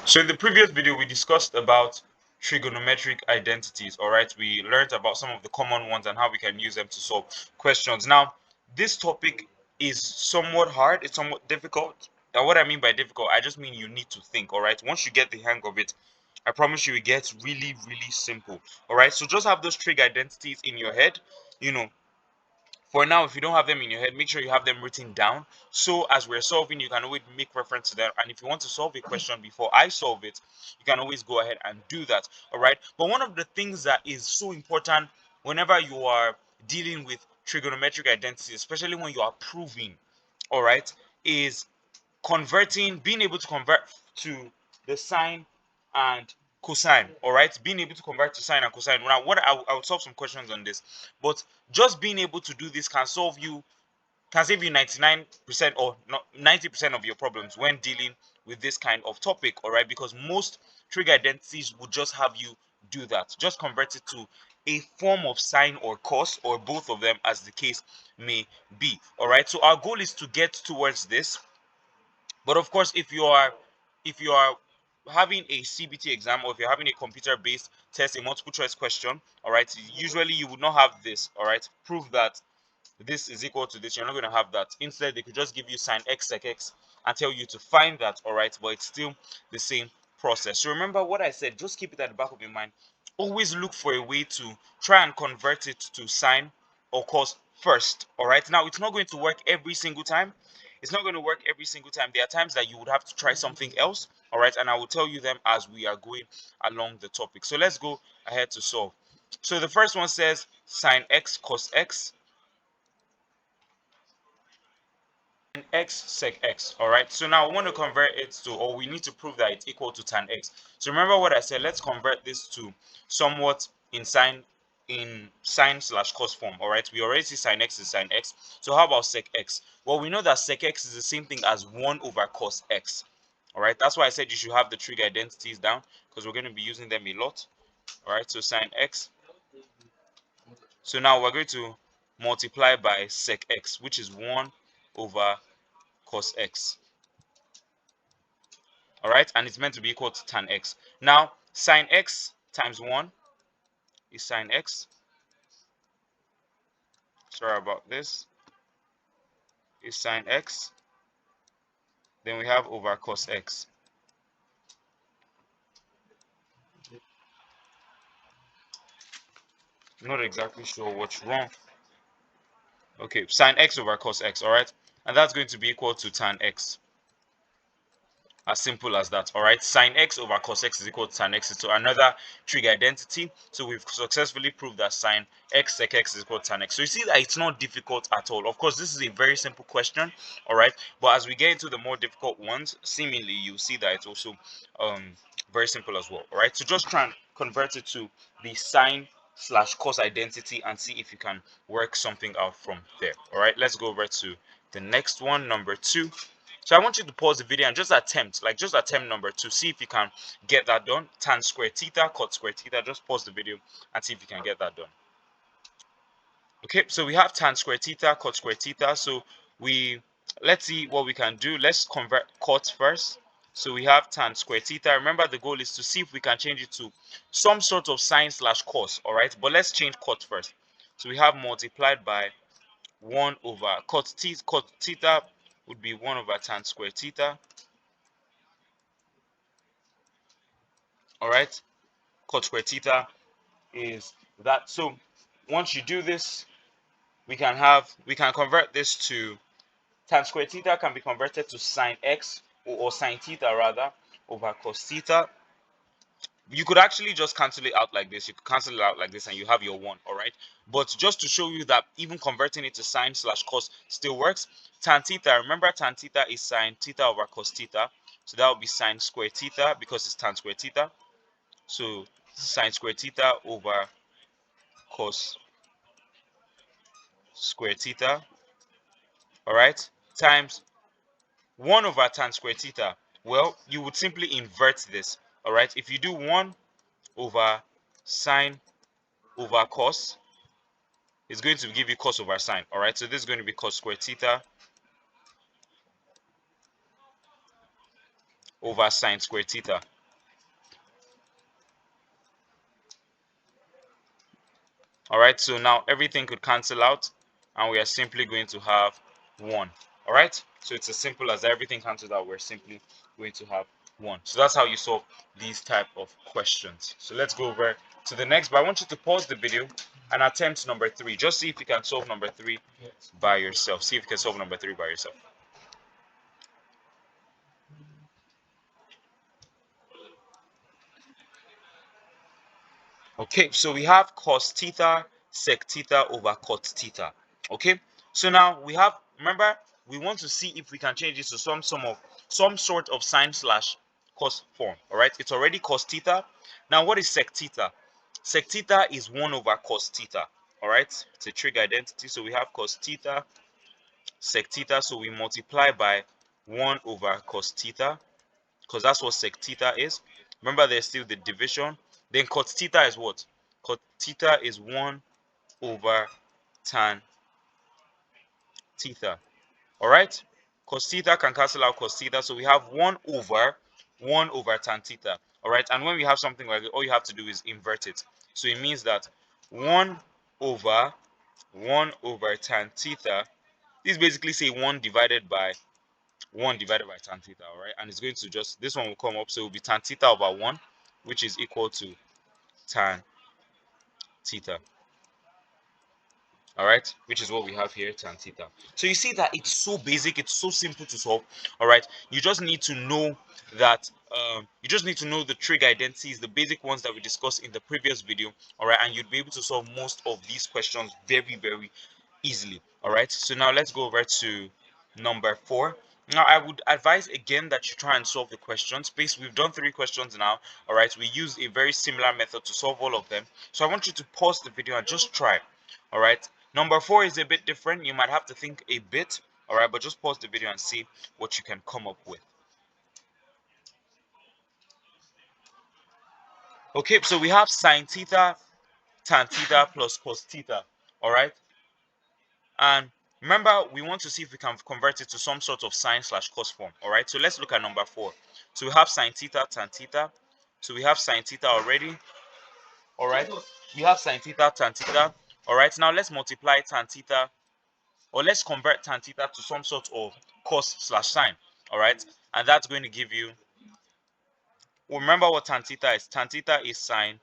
So in the previous video, we discussed about trigonometric identities. All right, we learned about some of the common ones and how we can use them to solve questions. Now, this topic is somewhat hard. It's somewhat difficult. And what I mean by difficult, I just mean you need to think. All right, once you get the hang of it, I promise you, it gets really, really simple. All right, so just have those trig identities in your head. You know, for now, if you don't have them in your head, make sure you have them written down. So as we're solving, you can always make reference to them. And if you want to solve a question before I solve it, you can always go ahead and do that. All right. But one of the things that is so important whenever you are dealing with trigonometric identities, especially when you are proving, all right, is being able to convert to the sine and cosine. All right, being able to convert to sine and cosine. Now, I will solve some questions on this, but just being able to do this can save you 99% or 90% of your problems when dealing with this kind of topic. All right, because most trig identities would just have you do that. Just convert it to a form of sine or cos, or both of them, as the case may be. All right, so our goal is to get towards this. But of course, if you are having a CBT exam, or if you're having a computer-based test, a multiple choice question, all right, usually you would not have this. All right, prove that this is equal to this. You're not going to have that. Instead, they could just give you sine x sec x and tell you to find that. All right, but it's still the same process. So remember what I said. Just keep it at the back of your mind. Always look for a way to try and convert it to sine or cos first. All right, now it's not going to work every single time. It's not going to work every single time. There are times that you would have to try something else. All right, and I will tell you them as we are going along the topic. So let's go ahead to solve. So the first one says sine x cos x and x sec x. All right, so now we want to convert it to, or we need to prove that it's equal to tan x. So remember what I said. Let's convert this to somewhat in sine slash cos form. All right, we already see sine x is sine x. So how about sec x? Well, we know that sec x is the same thing as 1 over cos x. All right, that's why I said you should have the trig identities down, because we're going to be using them a lot. All right, so sine x. So now we're going to multiply by sec x, which is 1 over cos x. All right, and it's meant to be equal to tan x. Now sine x times 1 is sine x. Sorry about this. Is sine x. Then we have over cos x. Not exactly sure what's wrong. Okay, sine x over cos x. All right, and that's going to be equal to tan x. As simple as that. All right, sine x over cos x is equal to tan x. So another trig identity. So we've successfully proved that sine x sec x is equal to tan x. So you see that it's not difficult at all. Of course, this is a very simple question. All right, but as we get into the more difficult ones, seemingly you see that it's also very simple as well. All right, so just try and convert it to the sine slash cos identity and see if you can work something out from there. All right, let's go over to the next one, number 2. So I want you to pause the video and just attempt number 2. See if you can get that done. Tan square theta, cot square theta. Just pause the video and see if you can get that done. Okay, so we have tan square theta, cot square theta. So let's see what we can do. Let's convert cot first. So we have tan square theta. Remember, the goal is to see if we can change it to some sort of sine slash cos. All right, but let's change cot first. So we have multiplied by 1 over cot theta would be 1 over tan square theta. All right, cot square theta is that. So once you do this, we can convert this to tan square theta can be converted to sine x, or sine theta rather, over cos theta. You could actually just cancel it out like this. You could cancel it out like this and you have your 1. All right, but just to show you that even converting it to sine slash cos still works, tan theta, remember tan theta is sine theta over cos theta, so that would be sine square theta because it's tan square theta. So sine square theta over cos square theta, all right, times 1 over tan square theta. Well, you would simply invert this. All right, if you do 1 over sine over cos, it's going to give you cos over sine. All right, so this is going to be cos square theta over sine squared theta. All right, so now everything could cancel out and we are simply going to have 1. All right, so it's as simple as everything cancels out. We're simply going to have 1. So that's how you solve these type of questions. So let's go over to the next, but I want you to pause the video and attempt number 3. Just see if you can solve number 3 by yourself. See if you can solve number 3 by yourself. Okay, so we have cos theta sec theta over cot theta. Okay, so now we have, remember, we want to see if we can change this to some sort of sine slash cos form. All right, it's already cos theta. Now what is sec theta? Sec theta is 1 over cos theta. All right, it's a trig identity. So we have cos theta sec theta, so we multiply by 1 over cos theta, because that's what sec theta is. Remember, there's still the division. Then cot theta is what? Cot theta is 1 over tan theta. All right? Cos theta can cancel out cos theta, so we have 1 over tan theta. All right? And when we have something like that, all you have to do is invert it. So it means that 1 over 1 over tan theta, this basically say 1 divided by tan theta. All right, and it's going to just, this one will come up, so it will be tan theta over 1, which is equal to tan theta. All right, which is what we have here, tan theta. So you see that it's so basic, it's so simple to solve. All right, you just need to know that the trig identities, the basic ones that we discussed in the previous video. All right, and you'd be able to solve most of these questions very easily. All right, so now let's go over to number 4. Now I would advise again that you try and solve the questions. Based, we've done 3 questions now. All right, we used a very similar method to solve all of them. So I want you to pause the video and just try. All right, number 4 is a bit different. You might have to think a bit. All right, but just pause the video and see what you can come up with. Okay, so we have sine theta tan theta plus cos theta. All right, and remember, we want to see if we can convert it to some sort of sine slash cos form. All right, so let's look at number 4. So we have sine theta tan theta. So we have sine theta already. All right, we have sine theta tan theta. All right, now let's multiply tan theta, or let's convert tan theta to some sort of cos slash sine. All right, and that's going to give you, well, remember what tan theta is. Tan theta is sine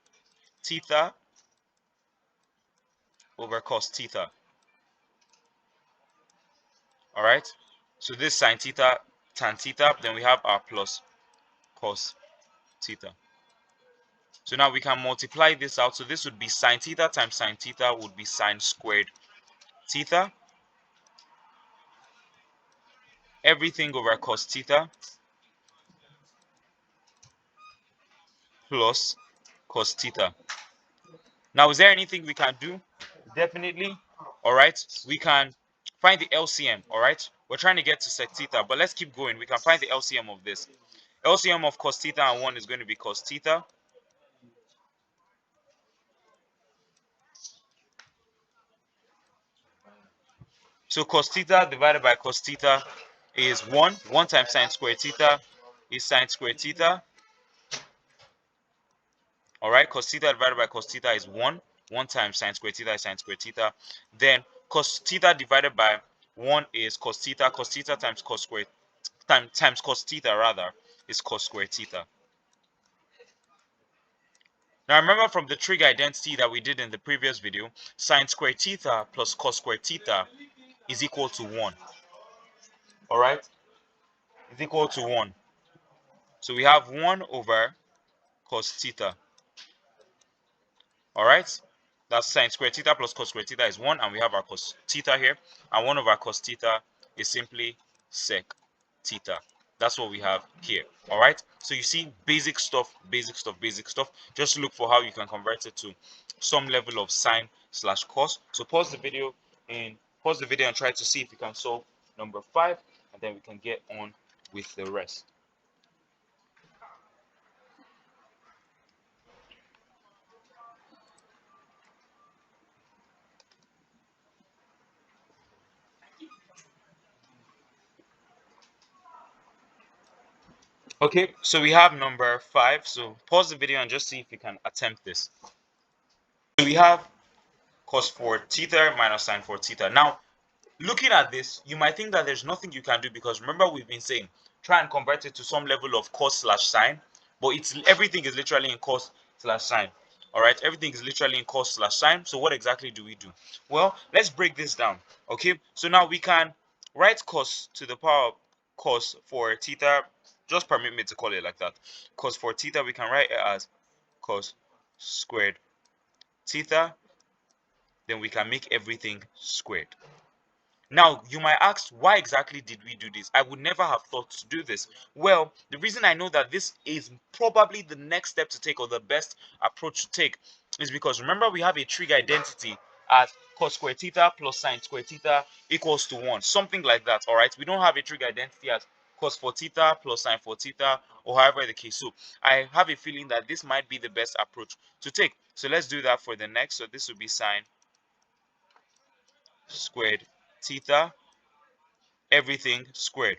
theta over cos theta. All right, so this sine theta tan theta, then we have our plus cos theta. So now we can multiply this out. So this would be sine theta times sine theta would be sine squared theta. Everything over cos theta plus cos theta. Now, is there anything we can do? Definitely. All right, we can find the LCM. All right, we're trying to get to sec theta, but let's keep going. We can find the LCM of this. LCM of cos theta and 1 is going to be cos theta. So cos theta divided by cos theta is 1. 1 times sine squared theta is sine squared theta. All right, cos theta divided by cos theta is 1. 1 times sine squared theta is sine squared theta. Then cos theta divided by 1 is cos theta. Cos theta times cos squared times cos theta rather is cos squared theta. Now remember from the trig identity that we did in the previous video, sine squared theta plus cos squared theta is equal to 1. All right, is equal to 1. So we have 1 over cos theta. All right, that's sine squared theta plus cos squared theta is 1, and we have our cos theta here, and 1 over cos theta is simply sec theta. That's what we have here. All right, so you see, basic stuff, just look for how you can convert it to some level of sine slash cos. So pause the video and try to see if you can solve number 5, and then we can get on with the rest. Okay, so we have number 5. So pause the video and just see if you can attempt this. So we have cos 4 theta minus sine 4 theta. Now, looking at this, you might think that there's nothing you can do, because remember we've been saying try and convert it to some level of cos slash sine, but it's everything is literally in cos slash sine. All right, everything is literally in cos slash sine. So what exactly do we do? Well, let's break this down. Okay, so now we can write cos to the power of cos for theta. Just permit me to call it like that. Cos for theta, we can write it as cos squared theta. Then we can make everything squared. Now, you might ask, why exactly did we do this? I would never have thought to do this. Well, the reason I know that this is probably the next step to take, or the best approach to take, is because remember we have a trig identity as cos square theta plus sine square theta equals to 1. Something like that, all right? We don't have a trig identity as cos 4 theta plus sine 4 theta, or however the case. So I have a feeling that this might be the best approach to take. So let's do that for the next. So this will be sine squared theta, everything squared.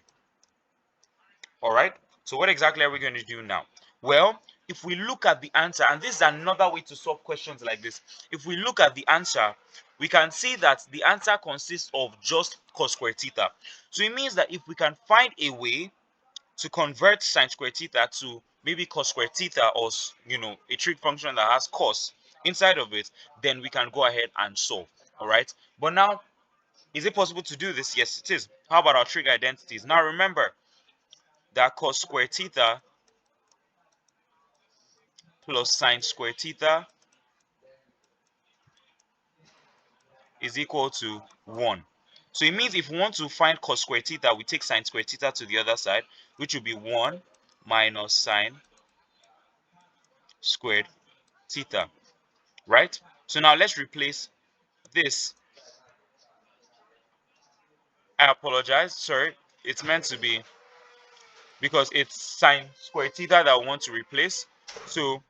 All right, so what exactly are we going to do now? Well, if we look at the answer, and this is another way to solve questions like this, if we look at the answer, we can see that the answer consists of just cos square theta. So it means that if we can find a way to convert sine square theta to maybe cos square theta, or a trig function that has cos inside of it, then we can go ahead and solve. All right, but now, is it possible to do this? Yes, it is. How about our trig identities? Now remember that cos square theta plus sine square theta is equal to 1. So it means if we want to find cos square theta, we take sine square theta to the other side, which will be 1 minus sine squared theta, right? So now let's replace this. I apologize, sorry, it's meant to be, because it's sine square theta that we want to replace. So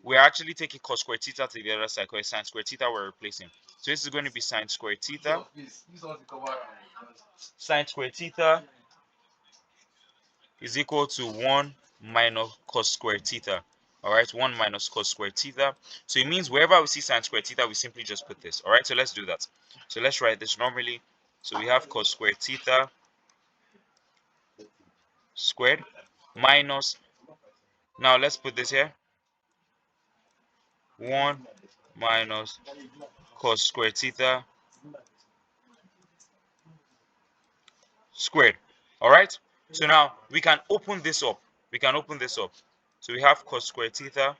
we're actually taking cos square theta to the other side, because sine square theta we're replacing. So this is going to be sine square theta. Sine square theta is equal to 1 minus cos square theta. All right, 1 minus cos square theta. So it means wherever we see sine square theta, we simply just put this. All right, so let's do that. So let's write this normally. So we have cos square theta squared minus, now let's put this here, 1 minus cos square theta squared. All right, so now we can open this up. We can open this up. So we have cos square theta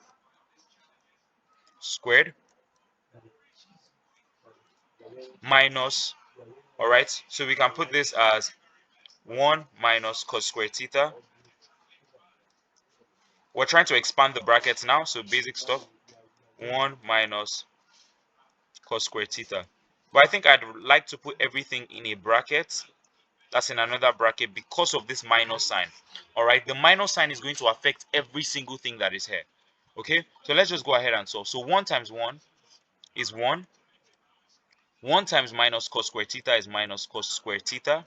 squared minus, all right, so we can put this as 1 minus cos square theta. We're trying to expand the brackets now, so basic stuff. 1 minus cos square theta. But I think I'd like to put everything in a bracket. That's in another bracket because of this minus sign. All right, the minus sign is going to affect every single thing that is here. Okay, so let's just go ahead and solve. So 1 times 1 is 1. 1 times minus cos square theta is minus cos square theta.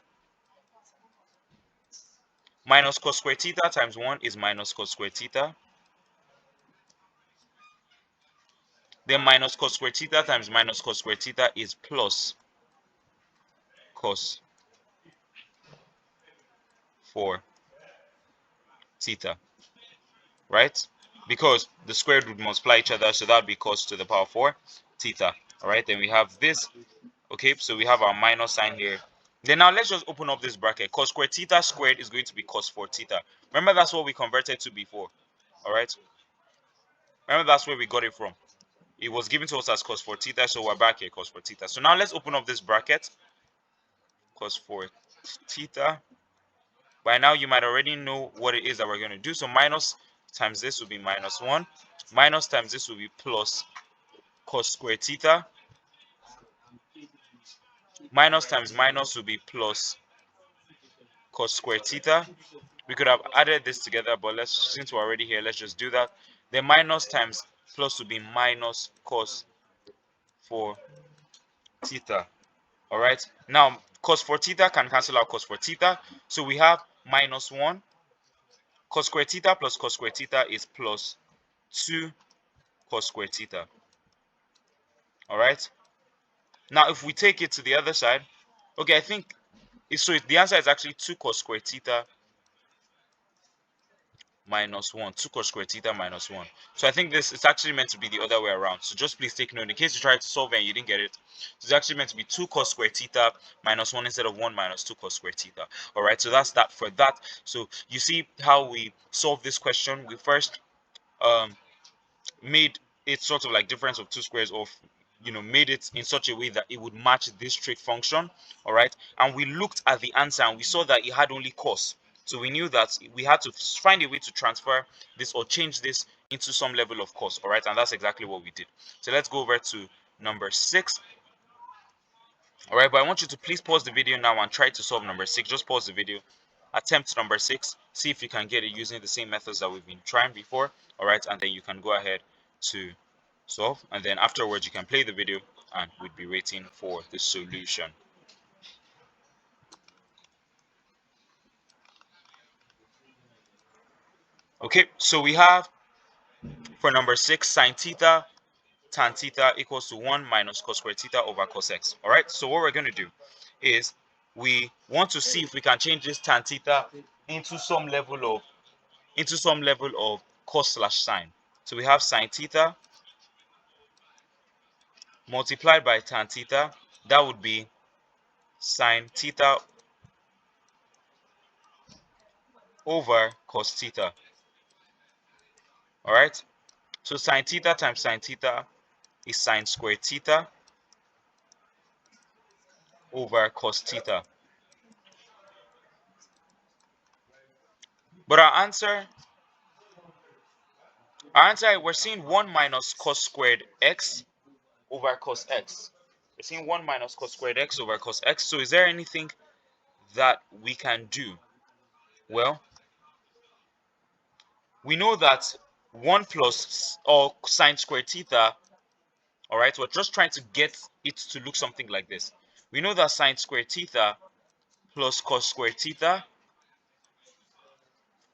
Minus cos square theta times 1 is minus cos square theta. Then minus cos square theta times minus cos square theta is plus cos 4 theta, right? Because the square root would multiply each other, so that would be cos to the power 4 theta. All right, then we have this. Okay, so we have our minus sign here. Then now let's just open up this bracket. Cos square theta squared is going to be cos 4 theta. Remember, that's what we converted to before. All right, remember that's where we got it from. It was given to us as cos 4 theta, so we're back here, cos 4 theta. So now let's open up this bracket. Cos 4 theta. By now you might already know what it is that we're going to do. So minus times this will be minus 1. Minus times this will be plus cos square theta. Minus times minus will be plus cos square theta. We could have added this together, but since we're already here, let's just do that. Then minus times plus will be minus cos 4 theta. All right, now cos 4 theta can cancel out cos 4 theta, so we have minus 1 cos square theta plus cos square theta is plus 2 cos square theta. All right. Now, if we take it to the other side, okay, I think so. The answer is actually 2 cos square theta minus 1. 2 cos square theta minus 1. So I think this is actually meant to be the other way around. So just please take note in case you try to solve it and you didn't get it. So it's actually meant to be 2 cos square theta minus 1 instead of 1 minus 2 cos square theta. All right, so that's that for that. So you see how we solve this question. We first um, made it sort of like difference of two squares of, made it in such a way that it would match this trig function. All right, and we looked at the answer and we saw that it had only cos, so we knew that we had to find a way to transfer this or change this into some level of cos. All right, and that's exactly what we did. So let's go over to number 6. All right, but I want you to please pause the video now and try to solve number 6. Just pause the video, attempt number 6, see if you can get it using the same methods that we've been trying before. All right, and then you can go ahead to solve, and then afterwards you can play the video and we'd be waiting for the solution. Okay, so we have for number 6 sine theta tan theta equals to 1 minus cos square theta over cos x. All right, so what we're going to do is we want to see if we can change this tan theta into some level of cos slash sine. So we have sine theta multiplied by tan theta, that would be sine theta over cos theta. All right, so sine theta times sine theta is sine squared theta over cos theta. But our answer, we're seeing 1 minus cos squared x over cos x. We're seeing 1 minus cos squared x over cos x. So is there anything that we can do? Well, we know that 1 plus or sine squared theta, all right, we're just trying to get it to look something like this. We know that sine squared theta plus cos squared theta,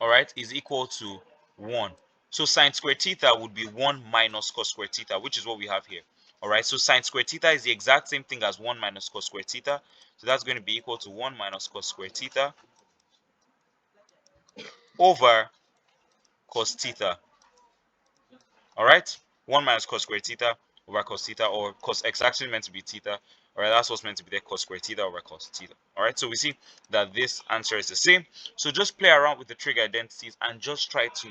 all right, is equal to 1. So sine squared theta would be 1 minus cos squared theta, which is what we have here. All right, so sine squared theta is the exact same thing as 1 minus cos squared theta. So that's going to be equal to 1 minus cos squared theta over cos theta. All right, 1 minus cos squared theta over cos theta, or cos x actually meant to be theta. All right, that's what's meant to be there, cos squared theta over cos theta. All right, so we see that this answer is the same. So just play around with the trig identities and just try to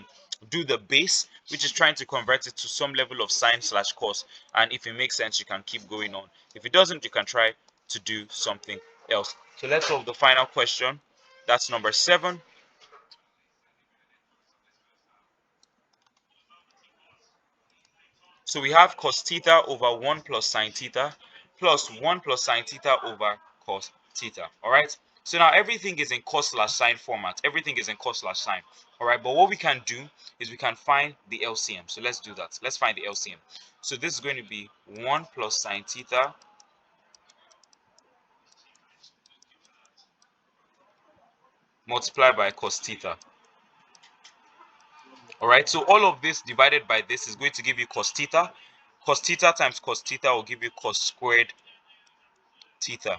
do the base, which is trying to convert it to some level of sine slash cos. And if it makes sense, you can keep going on. If it doesn't, you can try to do something else. So let's solve the final question. That's number 7. So we have cos theta over 1 plus sine theta plus 1 plus sine theta over cos theta. All right. So now everything is in cos slash sine format. Everything is in cos slash sine. All right. But what we can do is we can find the LCM. So let's do that. Let's find the LCM. So this is going to be 1 plus sine theta multiplied by cos theta. All right. So all of this divided by this is going to give you cos theta. Cos theta times cos theta will give you cos squared theta.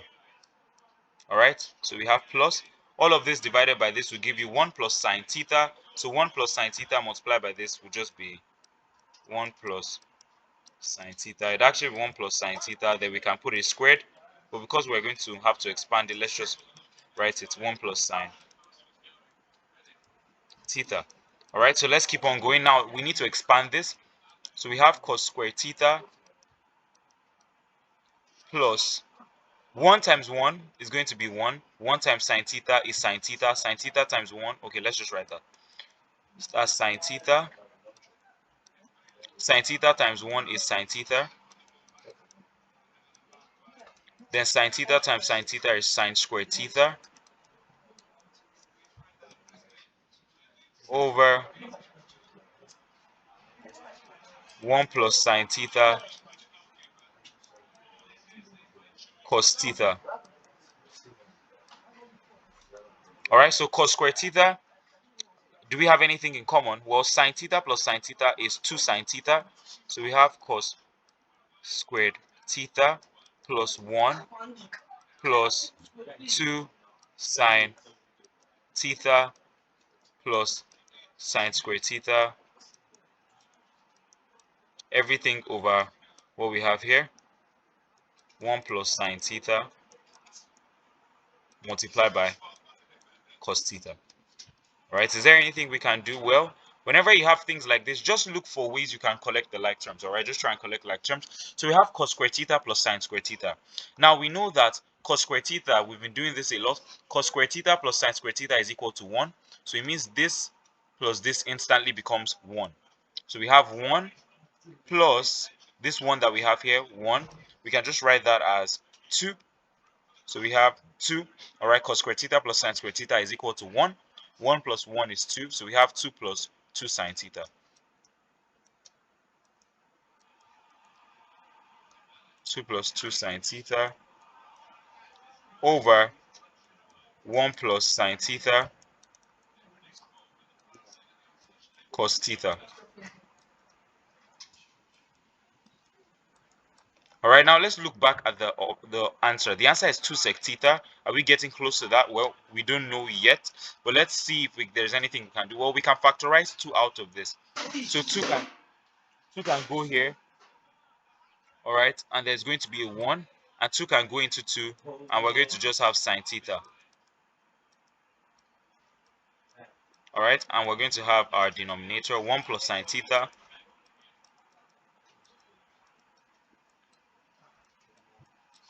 All right, so we have plus all of this divided by this will give you 1 plus sine theta. So 1 plus sine theta multiplied by this will just be 1 plus sine theta. It actually be 1 plus sine theta. Then we can put it squared, but because we're going to have to expand it, let's just write it 1 plus sine theta. All right, so let's keep on going. Now we need to expand this. So we have cos squared theta plus 1 times 1 is going to be 1. 1 times sine theta is sine theta. Sine theta times 1. Okay, let's just write that. That's sine theta. Sine theta times 1 is sine theta. Then sine theta times sine theta is sine squared theta over 1 plus sine theta cos theta. All right, so cos squared theta Do we have anything in common? Well, sine theta plus sine theta is 2 sine theta. So we have cos squared theta plus 1 plus 2 sine theta plus sine squared theta. Everything over what we have here, 1 plus sine theta multiplied by cos theta. All right, is there anything we can do? Well, whenever you have things like this, just look for ways you can collect the like terms. All right, just try and collect like terms. So we have cos squared theta plus sine squared theta. Now we know that cos squared theta, we've been doing this a lot. Cos squared theta plus sine squared theta is equal to 1. So it means this plus this instantly becomes 1. So we have 1 plus this 1 that we have here, 1. We can just write that as 2. So we have 2. All right, cos squared theta plus sine squared theta is equal to 1. 1 plus 1 is 2. So we have 2 plus 2 sine theta. 2 plus 2 sine theta over 1 plus sine theta cos theta. All right, now let's look back at the answer. The answer is 2 sec theta. Are we getting close to that? Well, we don't know yet, but let's see if there's anything we can do. Well, we can factorize 2 out of this. So 2 can go here, all right, and there's going to be a 1, and 2 can go into 2, and we're going to just have sine theta. All right, and we're going to have our denominator 1 plus sine theta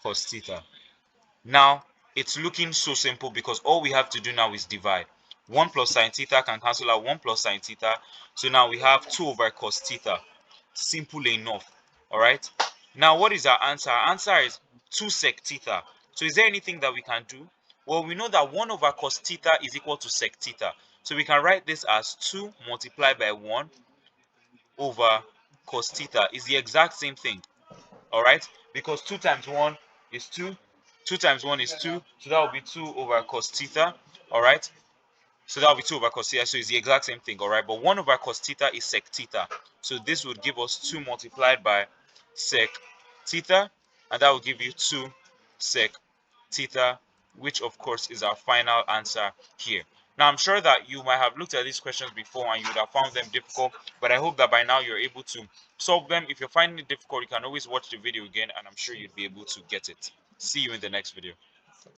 cos theta. Now it's looking so simple because all we have to do now is divide. 1 plus sine theta can cancel out 1 plus sine theta. So now we have 2 over cos theta. Simple enough. All right. Now what is our answer? Our answer is 2 sec theta. So is there anything that we can do? Well, we know that 1 over cos theta is equal to sec theta. So we can write this as 2 multiplied by 1 over cos theta is the exact same thing. All right, because 2 times 1 is 2, 2 times 1 is 2, so that will be 2 over cos theta. All right, so that will be 2 over cos theta, so it's the exact same thing. All right, but 1 over cos theta is sec theta, so this would give us 2 multiplied by sec theta, and that will give you 2 sec theta, which of course is our final answer here. Now I'm sure that you might have looked at these questions before and you would have found them difficult, but I hope that by now you're able to solve them. If you're finding it difficult, you can always watch the video again and I'm sure you'd be able to get it. See you in the next video.